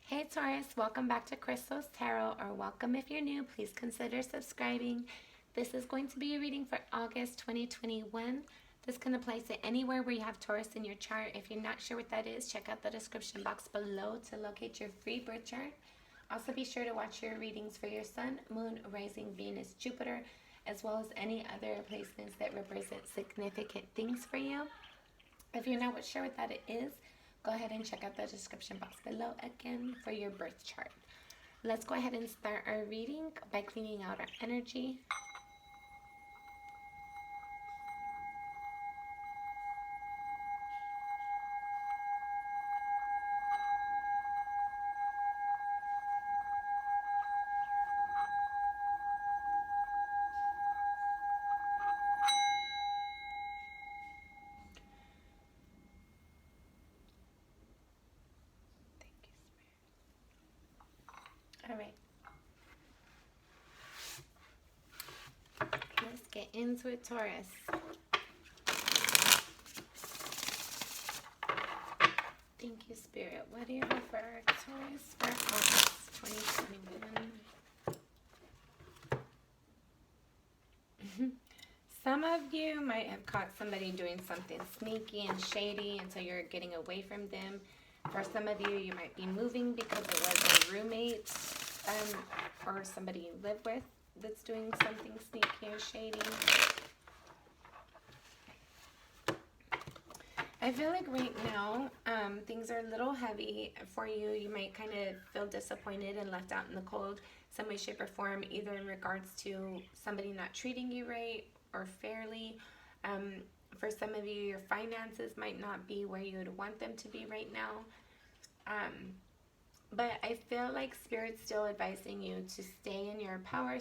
Hey Taurus, welcome back to Crystal's Tarot, or welcome if you're new. Please consider subscribing. This is going to be a reading for August 2021. This can apply to anywhere where you have Taurus in your chart. If you're not sure what that is, check out the description box below to locate your free birth chart. Also be sure to watch your readings for your Sun, Moon, Rising, Venus, Jupiter, as well as any other placements that represent significant things for you. If you're not sure what that is, go ahead and check out the description box below again for your birth chart. Let's go ahead and start our reading by cleaning out our energy. All right. Let's get into it, Taurus. Thank you, Spirit. What do you have for our Taurus for August 2021? Some of you might have caught somebody doing something sneaky and shady, and so you're getting away from them. For some of you, you might be moving because it was a roommate or somebody you live with that's doing something sneaky or shady. I feel like right now, things are a little heavy for you. You might kind of feel disappointed and left out in the cold, some way, shape, or form, either in regards to somebody not treating you right or fairly. For some of you, your finances might not be where you would want them to be right now. But I feel like Spirit's still advising you to stay in your power,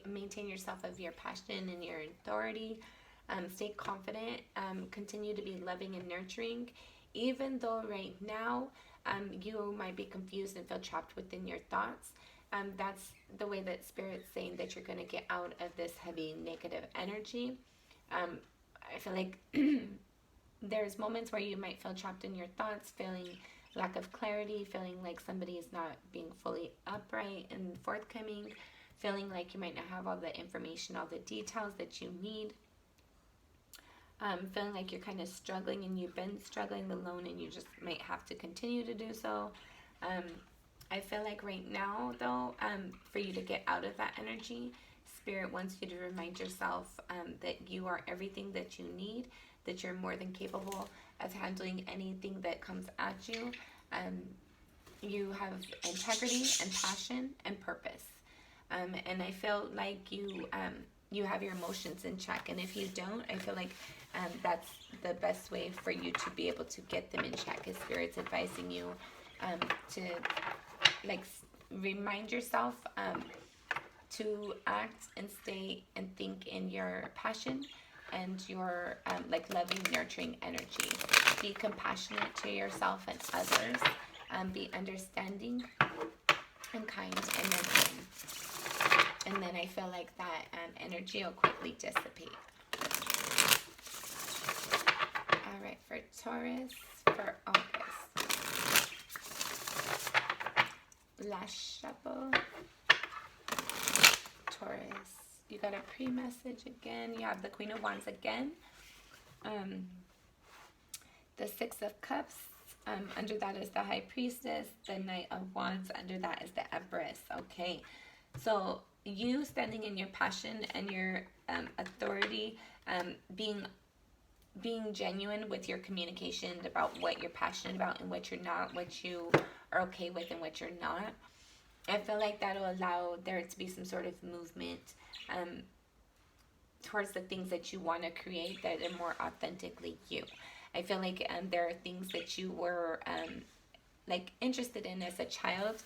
maintain yourself of your passion and your authority, stay confident, continue to be loving and nurturing, even though right now you might be confused and feel trapped within your thoughts. That's the way that Spirit's saying that you're going to get out of this heavy negative energy. I feel like there's moments where you might feel trapped in your thoughts, feeling lack of clarity, feeling like somebody is not being fully upright and forthcoming, feeling like you might not have all the information, all the details that you need, feeling like you're kind of struggling and you've been struggling alone and you just might have to continue to do so. I feel like right now, though, for you to get out of that energy, Spirit wants you to remind yourself that you are everything that you need, that you're more than capable of handling anything that comes at you. You have integrity and passion and purpose. And I feel like you have your emotions in check. And if you don't, I feel like that's the best way for you to be able to get them in check. Is Spirit's advising you to remind yourself to act and stay and think in your passion and your loving, nurturing energy. Be compassionate to yourself and others. Be understanding and kind, and then I feel like that energy will quickly dissipate. All right, for Taurus for August. La Chapeau. Taurus. You got a pre-message again. You have the Queen of Wands again. The Six of Cups. Under that is the High Priestess. The Knight of Wands. Under that is the Empress. Okay. So you standing in your passion and your authority, being genuine with your communication about what you're passionate about and what you're not, what you are okay with and what you're not. I feel like that'll allow there to be some sort of movement towards the things that you want to create that are more authentically you. I feel like there are things that you were interested in as a child,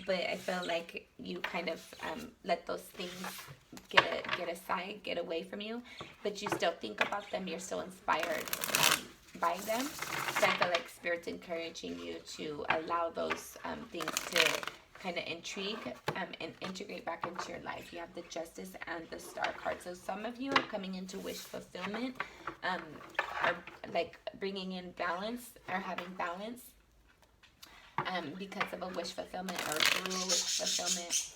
but I feel like you kind of let those things get away from you, but you still think about them. You're still inspired by them. So I feel like Spirit's encouraging you to allow those things to kind of intrigue and integrate back into your life. You have the Justice and the Star card. So some of you are coming into wish fulfillment, are bringing in balance or having balance. because of a wish fulfillment or through a wish fulfillment.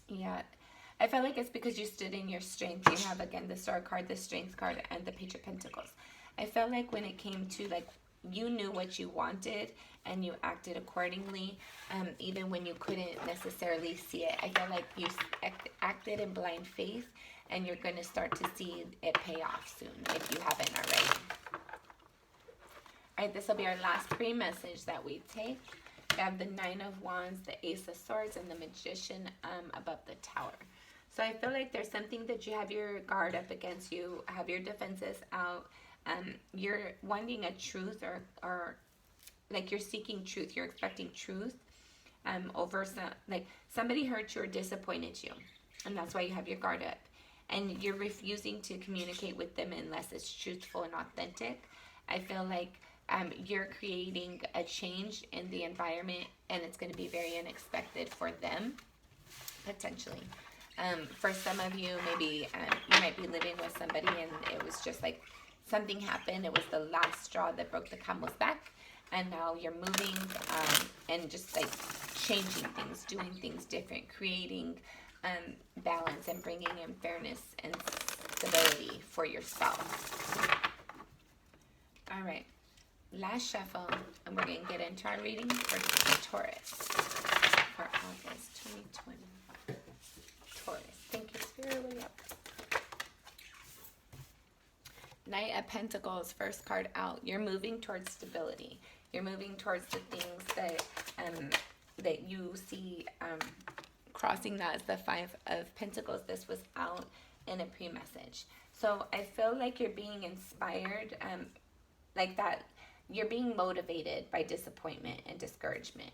Yeah, I feel like it's because you stood in your strength. You have, again, the Star card, the Strength card, and the Page of Pentacles. I felt like when it came to, like, you knew what you wanted and you acted accordingly, even when you couldn't necessarily see it. I feel like you acted in blind faith, and you're going to start to see it pay off soon if you haven't already. All right, this will be our last pre-message that we take. We have the Nine of Wands, the Ace of Swords, and the Magician above the Tower. So I feel like there's something that you have your guard up against, you have your defenses out. You're wanting a truth, or like you're seeking truth. You're expecting truth over some, like somebody hurt you or disappointed you, and that's why you have your guard up. And you're refusing to communicate with them unless it's truthful and authentic. I feel like you're creating a change in the environment, and it's going to be very unexpected for them, potentially. For some of you, maybe you might be living with somebody and it was just like something happened. It was the last straw that broke the camel's back, and now you're moving and just like changing things, doing things different, creating balance and bringing in fairness and stability for yourself. All right, last shuffle, and we're going to get into our reading for Taurus for August 2021. Taurus, thank you, Spirit, way up. Knight of Pentacles, first card out. You're moving towards stability. You're moving towards the things that that you see crossing that as the Five of Pentacles. This was out in a pre-message. So I feel like you're being inspired, like that you're being motivated by disappointment and discouragement.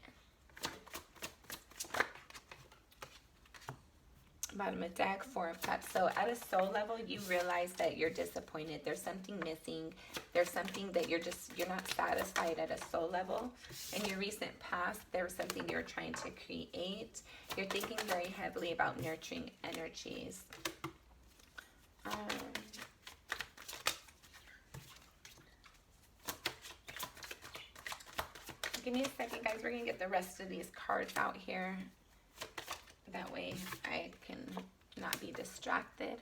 Bottom of deck, Four of Cups. So at a soul level, you realize that you're disappointed. There's something missing. There's something that you're not satisfied at a soul level. In your recent past, there was something you're trying to create. You're thinking very heavily about nurturing energies. Give me a second, guys. We're going to get the rest of these cards out here. That way I can not be distracted.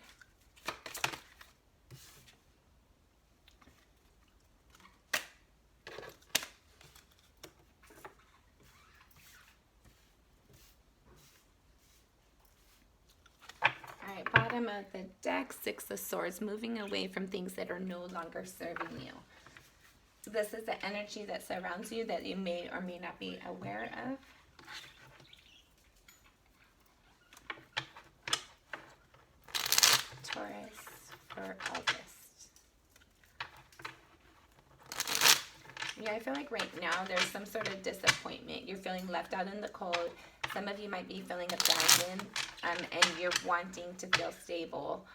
All right, bottom of the deck, Six of Swords, moving away from things that are no longer serving you. This is the energy that surrounds you that you may or may not be aware of. Taurus for August. Yeah, I feel like right now there's some sort of disappointment. You're feeling left out in the cold. Some of you might be feeling abandoned, and you're wanting to feel stable.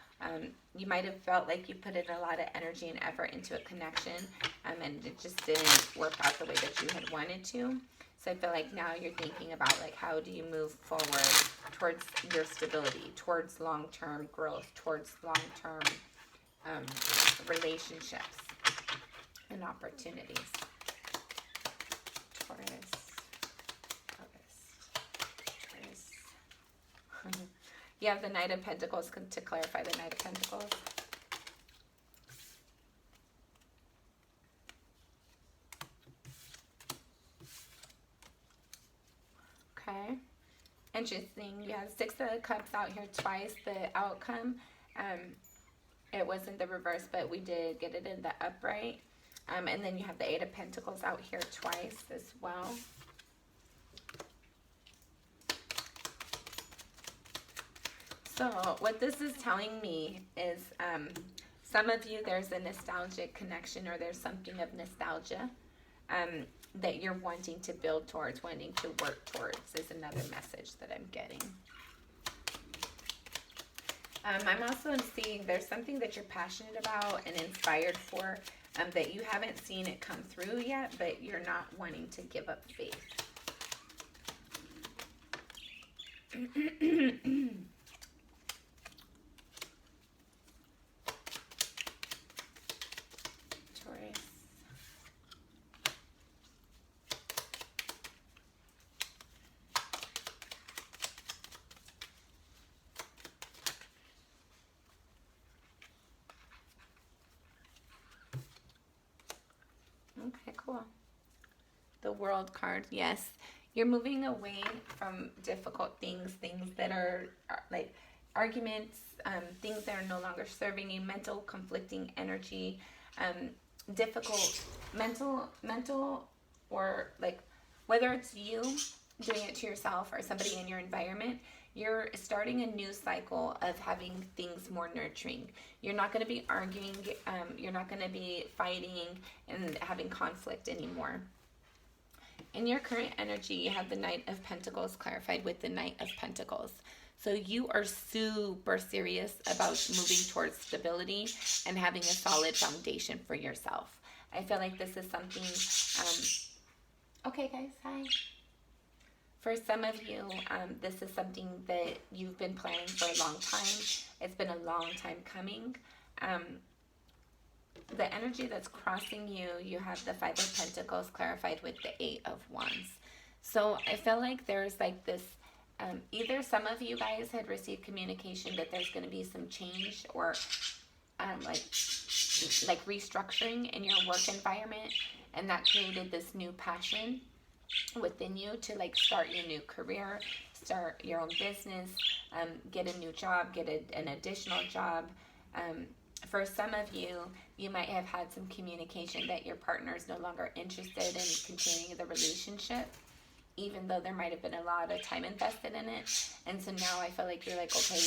You might have felt like you put in a lot of energy and effort into a connection, and it just didn't work out the way that you had wanted to. So I feel like now you're thinking about, like, how do you move forward towards your stability, towards long-term growth, towards long-term relationships and opportunities. Taurus, August, Taurus. You have the Knight of Pentacles to clarify the Knight of Pentacles. Okay, interesting. You have Six of Cups out here twice. The outcome, it wasn't the reverse, but we did get it in the upright. And then you have the Eight of Pentacles out here twice as well. So what this is telling me is some of you, there's a nostalgic connection, or there's something of nostalgia that you're wanting to build towards, wanting to work towards, is another message that I'm getting. I'm also seeing there's something that you're passionate about and inspired for that you haven't seen it come through yet, but you're not wanting to give up faith. Taurus. The World card, yes. You're moving away from difficult things, things that are like arguments, things that are no longer serving you, mental conflicting energy, difficult mental or like whether it's you doing it to yourself or somebody in your environment, you're starting a new cycle of having things more nurturing. You're not going to be arguing, you're not going to be fighting and having conflict anymore. In your current energy, you have the Knight of Pentacles clarified with the Knight of Pentacles. So you are super serious about moving towards stability and having a solid foundation for yourself. I feel like this is something, okay guys, hi. For some of you, this is something that you've been planning for a long time. It's been a long time coming. The energy that's crossing you, you have the Five of Pentacles clarified with the Eight of Wands. So I feel like there's like this, either some of you guys had received communication that there's going to be some change or like restructuring in your work environment, and that created this new passion within you to like start your new career, start your own business, get a new job, get an additional job. For some of you, you might have had some communication that your partner is no longer interested in continuing the relationship, even though there might have been a lot of time invested in it. And so now I feel like you're like, okay,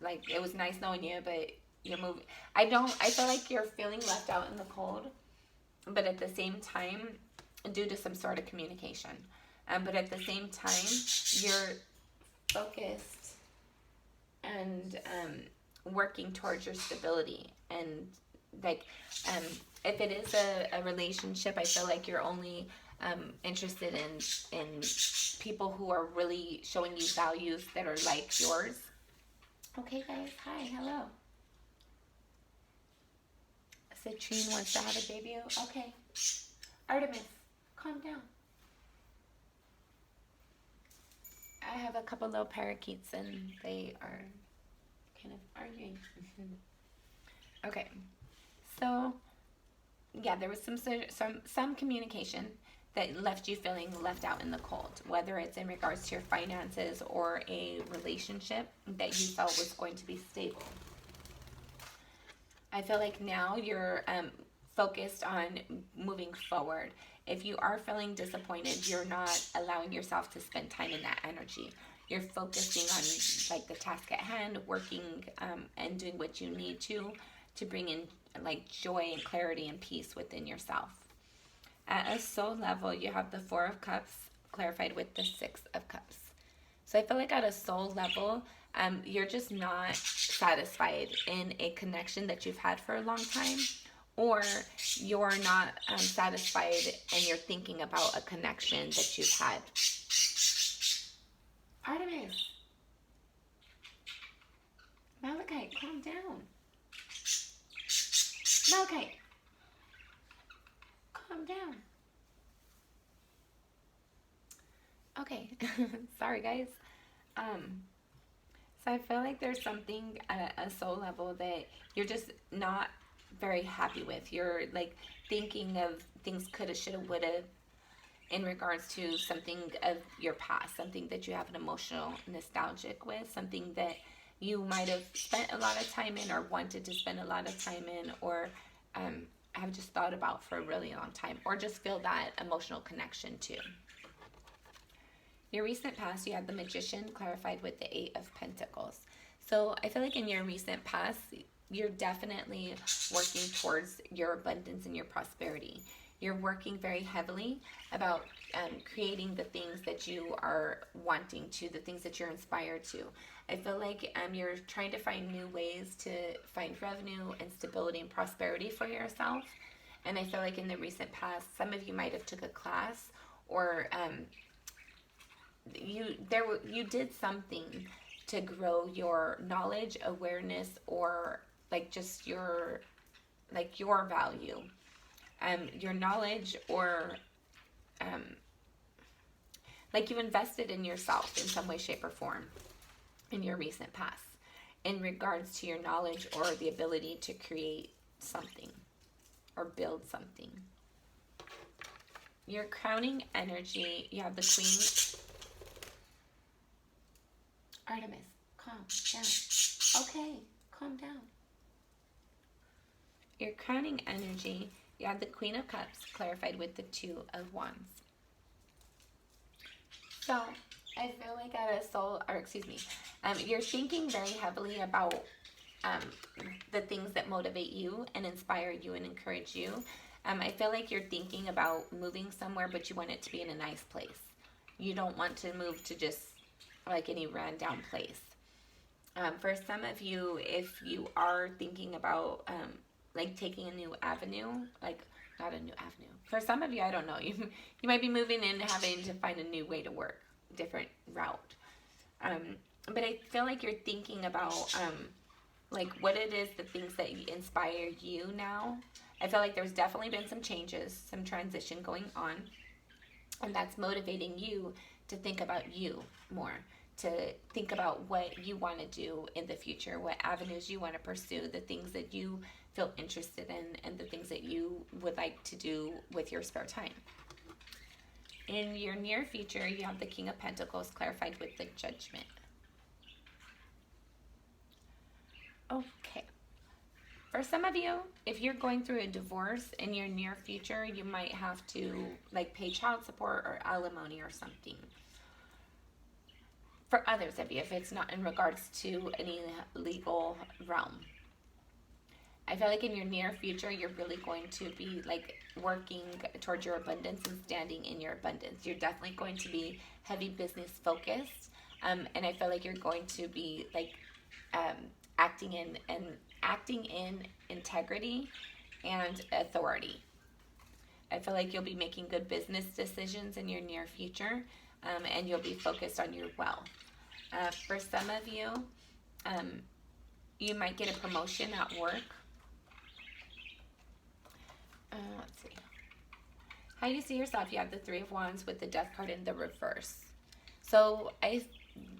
like it was nice knowing you, but you're moving. I feel like you're feeling left out in the cold, but at the same time, due to some sort of communication. But at the same time, you're focused and working towards your stability. And like, if it is a relationship, I feel like you're only interested in people who are really showing you values that are like yours. Okay, guys. Hi. Hello. Citrine wants to have a baby. Okay. Artemis, calm down. I have a couple little parakeets and they are kind of arguing. Okay. So, yeah, there was some communication that left you feeling left out in the cold, whether it's in regards to your finances or a relationship that you felt was going to be stable. I feel like now you're focused on moving forward. If you are feeling disappointed, you're not allowing yourself to spend time in that energy. You're focusing on like the task at hand, working and doing what you need to bring in like joy and clarity and peace within yourself. At a soul level, you have the Four of Cups clarified with the Six of Cups. So I feel like at a soul level, you're just not satisfied in a connection that you've had for a long time, or you're not satisfied and you're thinking about a connection that you've had. Artemis. Malachi, calm down. Malachi, calm down. Okay, sorry guys. So I feel like there's something at a soul level that you're just not very happy with. You're like thinking of things coulda, shoulda, woulda in regards to something of your past, something that you have an emotional nostalgic with, something that you might have spent a lot of time in or wanted to spend a lot of time in, or have just thought about for a really long time, or just feel that emotional connection to. Your recent past, you had the Magician clarified with the Eight of Pentacles. So I feel like in your recent past, you're definitely working towards your abundance and your prosperity. You're working very heavily about creating the things that you are wanting to, the things that you're inspired to. I feel like you're trying to find new ways to find revenue and stability and prosperity for yourself. And I feel like in the recent past, some of you might have took a class, or you did something to grow your knowledge, awareness, or like just your value, your knowledge, or like you invested in yourself in some way, shape, or form in your recent past. in regards to your knowledge or the ability to create something or build something. Your crowning energy, you have the Queen. Artemis, calm down. Okay, calm down. Your crowning energy, you have the Queen of Cups clarified with the Two of Wands. So, I feel like you're thinking very heavily about the things that motivate you and inspire you and encourage you. I feel like you're thinking about moving somewhere, but you want it to be in a nice place. You don't want to move to just like any rundown place. For some of you, if you are thinking about like taking a new avenue, like not a new avenue. For some of you, I don't know, you might be moving and having to find a new way to work, different route. But I feel like you're thinking about like what it is, the things that inspire you now. I feel like there's definitely been some changes, some transition going on, and that's motivating you to think about you more, to think about what you want to do in the future, what avenues you want to pursue, the things that you feel interested in, and the things that you would like to do with your spare time. In your near future, you have the King of Pentacles clarified with the Judgment. Okay. For some of you, if you're going through a divorce in your near future, you might have to like pay child support or alimony or something. For others of you, if it's not in regards to any legal realm. I feel like in your near future, you're really going to be like working towards your abundance and standing in your abundance. You're definitely going to be heavy business focused. And I feel like you're going to be like acting in integrity and authority. I feel like you'll be making good business decisions in your near future, and you'll be focused on your wealth. For some of you, you might get a promotion at work. Let's see. How you see yourself, you have the Three of Wands with the Death card in the reverse. So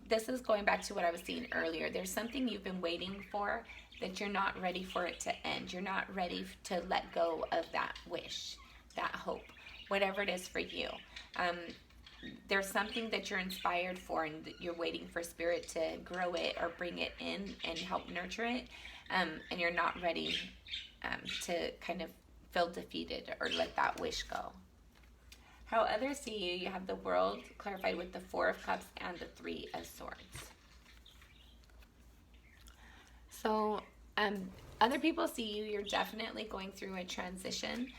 this is going back to what I was seeing earlier. There's something you've been waiting for that you're not ready for it to end. You're not ready to let go of that wish, that hope, whatever it is for you. There's something that you're inspired for and that you're waiting for Spirit to grow it or bring it in and help nurture it. And you're not ready to kind of feel defeated or let that wish go. How others see you, you have the World clarified with the Four of Cups and the Three of Swords. So other people see you, you're definitely going through a transition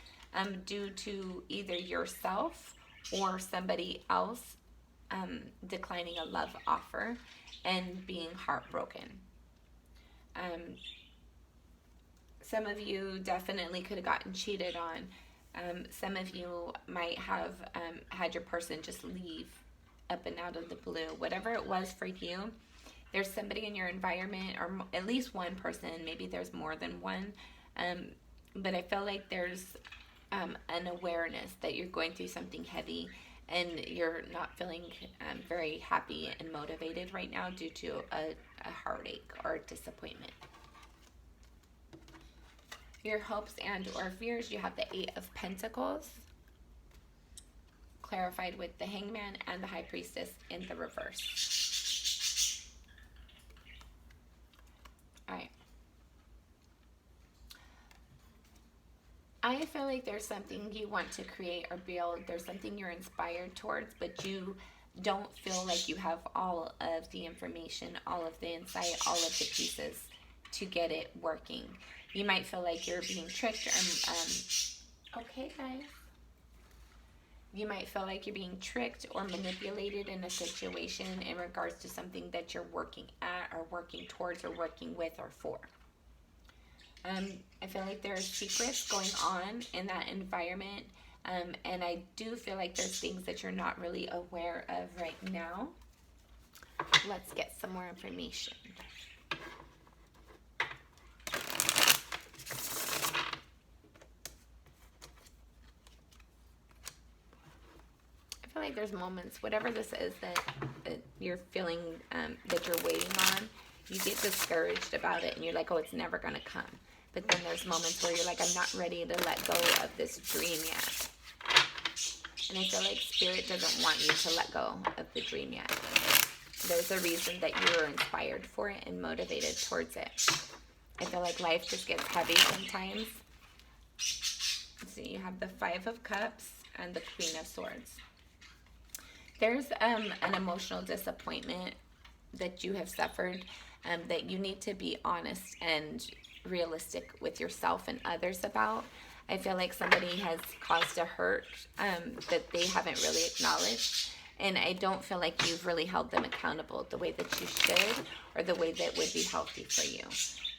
due to either yourself or somebody else declining a love offer and being heartbroken. Some of you definitely could have gotten cheated on. Some of you might have had your person just leave up and out of the blue. Whatever it was for you, there's somebody in your environment, or at least one person, maybe there's more than one, but I feel like there's an awareness that you're going through something heavy and you're not feeling very happy and motivated right now due to a heartache or a disappointment. Your hopes and or fears, you have the Eight of Pentacles clarified with the Hangman and the High Priestess in the reverse. All right. I feel like there's something you want to create or build. There's something you're inspired towards, but you don't feel like you have all of the information, all of the insight, all of the pieces to get it working. You might feel like you're being tricked. Okay, guys. You might feel like you're being tricked or manipulated in a situation in regards to something that you're working at or working towards or working with or for. I feel like there's secrets going on in that environment. And I do feel like there's things that you're not really aware of right now. Let's get some more information. I feel like there's moments, whatever this is that you're feeling that you're waiting on, You get discouraged about it and you're like, oh, it's never going to come. But then there's moments where you're like, I'm not ready to let go of this dream yet. And I feel like Spirit doesn't want you to let go of the dream yet. There's a reason that you were inspired for it and motivated towards it. I feel like life just gets heavy sometimes. So you have the Five of Cups and the Queen of Swords. There's an emotional disappointment that you have suffered that you need to be honest and realistic with yourself and others about. I feel like somebody has caused a hurt that they haven't really acknowledged. And I don't feel like you've really held them accountable the way that you should, or the way that would be healthy for you.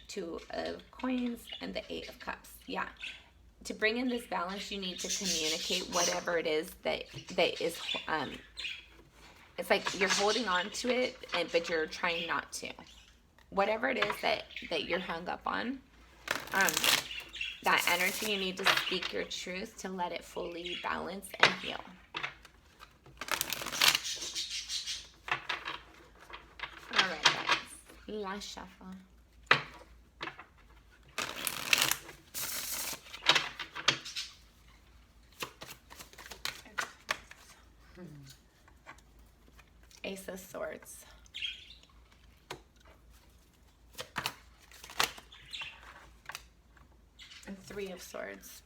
Two of Coins and the Eight of Cups. Yeah. To bring in this balance, you need to communicate whatever it is that is, it's like you're holding on to it, but you're trying not to. Whatever it is that you're hung up on, that energy, you need to speak your truth to let it fully balance and heal. All right, guys. Last shuffle. Ace of Swords. And Three of Swords.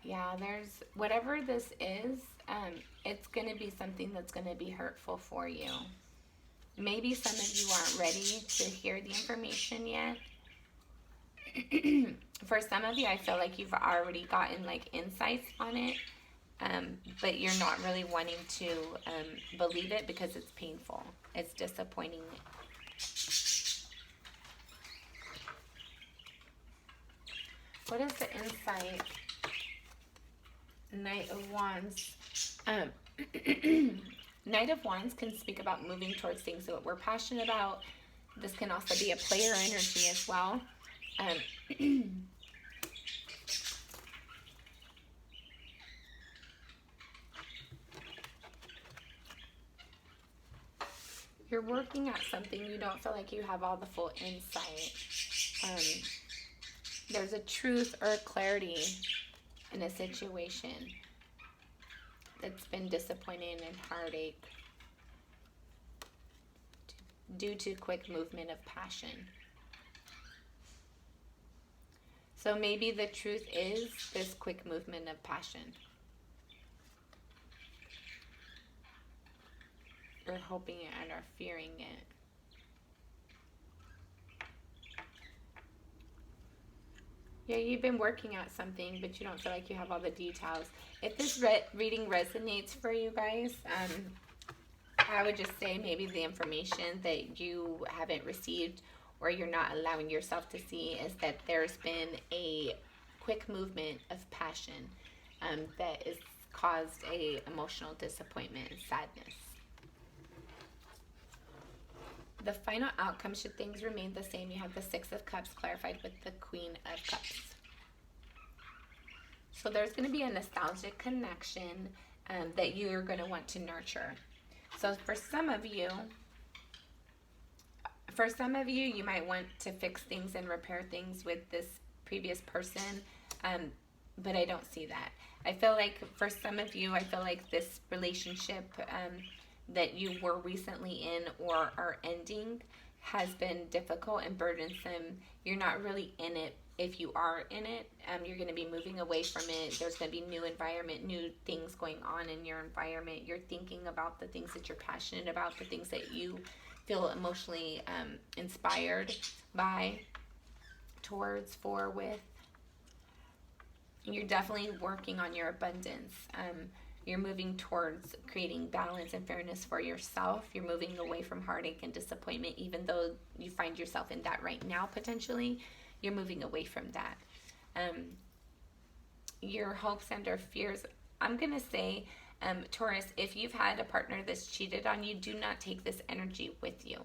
Yeah, there's, whatever this is, it's going to be something that's going to be hurtful for you. Maybe some of you aren't ready to hear the information yet. For some of you, I feel like you've already gotten like insights on it, but you're not really wanting to believe it because it's painful. It's disappointing. What is the insight? Knight of Wands. Knight of Wands can speak about moving towards things that we're passionate about. This can also be a player energy as well. You're working at something, you don't feel like you have all the full insight. There's a truth or a clarity in a situation that's been disappointing and heartache due to quick movement of passion. So maybe the truth is this quick movement of passion. You're hoping it and are fearing it. Yeah, you've been working at something, but you don't feel like you have all the details. If this reading resonates for you guys, I would just say maybe the information that you haven't received or you're not allowing yourself to see is that there's been a quick movement of passion that has caused a emotional disappointment and sadness. The final outcome, should things remain the same, you have the Six of Cups clarified with the Queen of Cups. So there's going to be a nostalgic connection that you're going to want to nurture. So for some of you, you might want to fix things and repair things with this previous person, but I don't see that. I feel like for some of you, I feel like this relationship that you were recently in or are ending has been difficult and burdensome. You're not really in it. If you are in it, you're going to be moving away from it. There's going to be new environment, new things going on in your environment. You're thinking about the things that you're passionate about, the things that you feel emotionally inspired by, towards, for, with. You're definitely working on your abundance. You're moving towards creating balance and fairness for yourself. You're moving away from heartache and disappointment, even though you find yourself in that right now, potentially. You're moving away from that. Your hopes and or fears, I'm going to say, Taurus, if you've had a partner that's cheated on you, do not take this energy with you.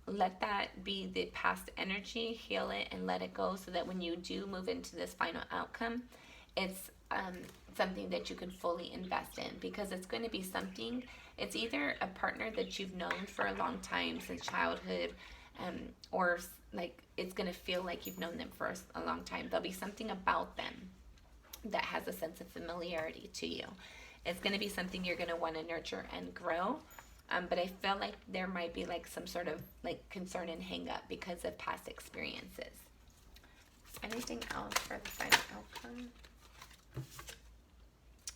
Let that be the past energy, heal it and let it go so that when you do move into this final outcome, it's something that you can fully invest in, because it's going to be something, it's either a partner that you've known for a long time, since childhood, or like it's going to feel like you've known them for a long time. There'll be something about them that has a sense of familiarity to you. It's going to be something you're going to want to nurture and grow. But I feel like there might be like some sort of like concern and hang up because of past experiences. Anything else for the final outcome?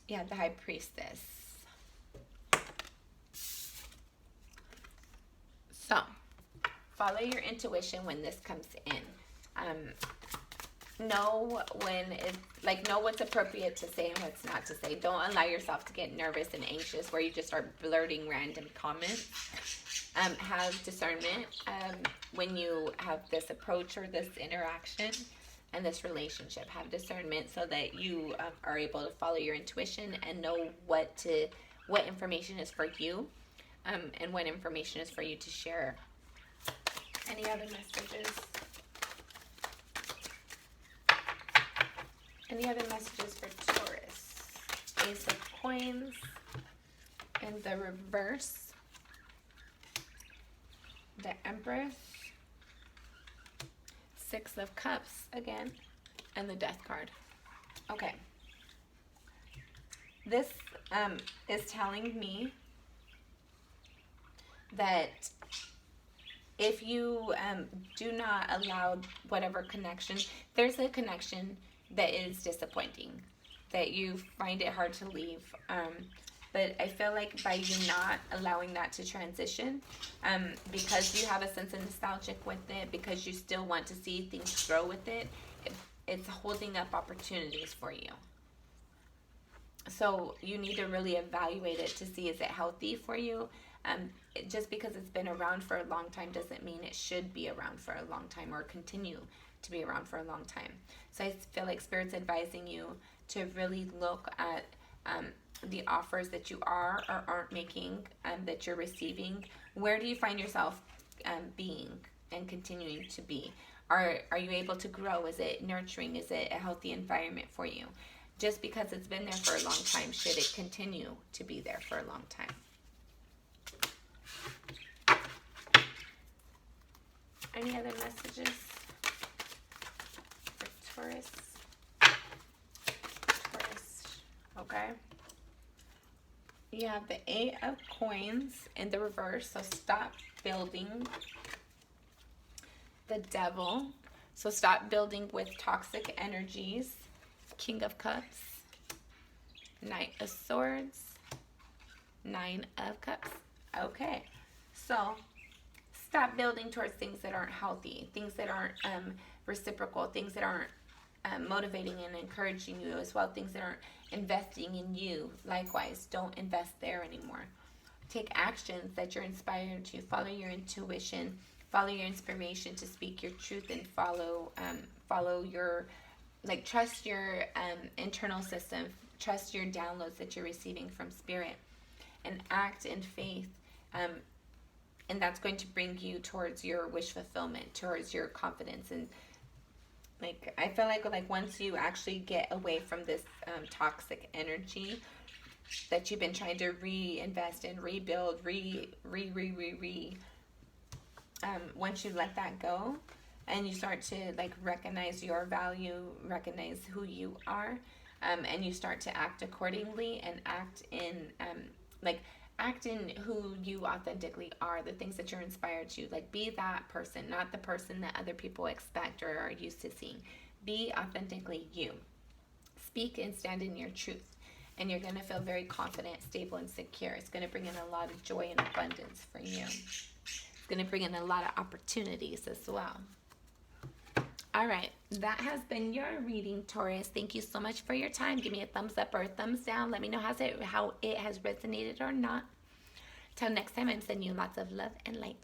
Yeah, the High Priestess. So, follow your intuition when this comes in. Know when it's like, know what's appropriate to say and what's not to say. Don't allow yourself to get nervous and anxious where you just start blurting random comments. Have discernment when you have this approach or this interaction and this relationship. Have discernment so that you are able to follow your intuition and know what information is for you, and what information is for you to share. Any other messages? Any other messages for Taurus? Ace of Coins in the reverse. The Empress. Six of Cups again. And the Death card. Okay. This is telling me that if you do not allow whatever connection, there's a connection that is disappointing, that you find it hard to leave. But I feel like by you not allowing that to transition, because you have a sense of nostalgic with it, because you still want to see things grow with it, it's holding up opportunities for you. So you need to really evaluate it to see, is it healthy for you? Just because it's been around for a long time doesn't mean it should be around for a long time or continue to be around for a long time. So I feel like Spirit's advising you to really look at the offers that you are or aren't making, that you're receiving. Where do you find yourself being and continuing to be? Are you able to grow? Is it nurturing? Is it a healthy environment for you? Just because it's been there for a long time, should it continue to be there for a long time? Any other messages for Taurus? Taurus, okay. You have the Eight of Coins in the reverse, so stop building. The Devil, so stop building with toxic energies. King of Cups, Knight of Swords, Nine of Cups. Okay, so stop building towards things that aren't healthy, things that aren't reciprocal, things that aren't motivating and encouraging you as well, things that aren't investing in you. Likewise, don't invest there anymore. Take actions that you're inspired to. Follow your intuition, follow your inspiration to speak your truth, and follow your, like, trust your internal system, trust your downloads that you're receiving from Spirit, and act in faith. And that's going to bring you towards your wish fulfillment, towards your confidence. And like, I feel like once you actually get away from this toxic energy that you've been trying to reinvest in, rebuild, once you let that go and you start to like recognize your value, recognize who you are, and you start to act accordingly and act in who you authentically are, the things that you're inspired to. Like, be that person, not the person that other people expect or are used to seeing. Be authentically you. Speak and stand in your truth. And you're going to feel very confident, stable, and secure. It's going to bring in a lot of joy and abundance for you. It's going to bring in a lot of opportunities as well. All right, that has been your reading, Taurus. Thank you so much for your time. Give me a thumbs up or a thumbs down. Let me know how it has resonated or not. Till next time, I'm sending you lots of love and light.